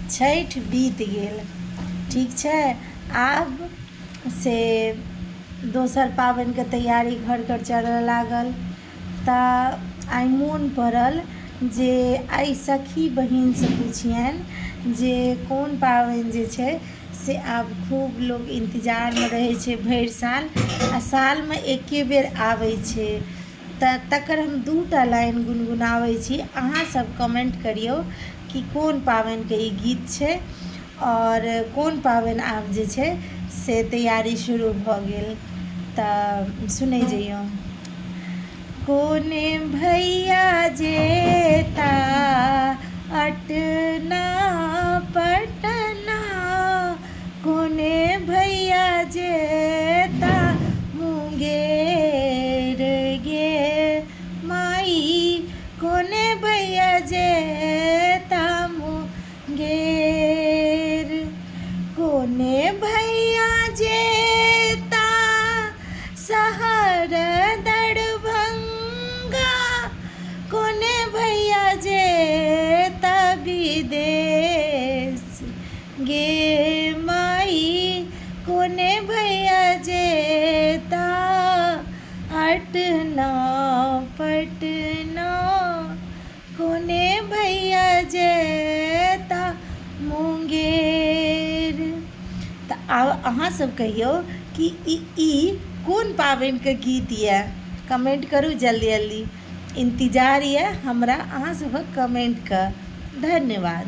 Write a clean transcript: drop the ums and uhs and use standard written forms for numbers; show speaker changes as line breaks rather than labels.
छठि बीत गेल, ठीक छै। आब से दोसर पाबनिके तैयारी घर घर चलऽ लागल। तऽ आइ मोन पड़ल जे आइ सखी बहिनसँ पुछियनि जे कोन पाबनि जे छै से आब खूब लोक इन्तजारमे रहै छै भरि साल, आ सालमे एके बेर आबै छै। तऽ तकर हम 2टा लाइन गुनगुनाबै छी, अहाँसब कमेंट करियौ कि कोन पाबनिके ई गीत छै और कोन पाबनि आब जे छै से तैयारी शुरू भऽ गेल। तऽ सुनै जइयौ। कोने भैया जेता अटना पटना, कोने भैया जेता मुंगेर गे माई, कोने भैया जेता मुंगेर, कोने भैया जेता शहर दरभंगा, कोने भैया जेता विदेश गे माई, कोने भैया जेता अटना पटना, कोने भैया जेता मुंगेर। तऽ आब अहाँसब कहियौ कि ई कोन पाबनिके गीत यऽ, कमेंट करू जल्दी जल्दी। इंतजार यऽ हमरा अहाँ सभक कमेंटके। धन्यवाद।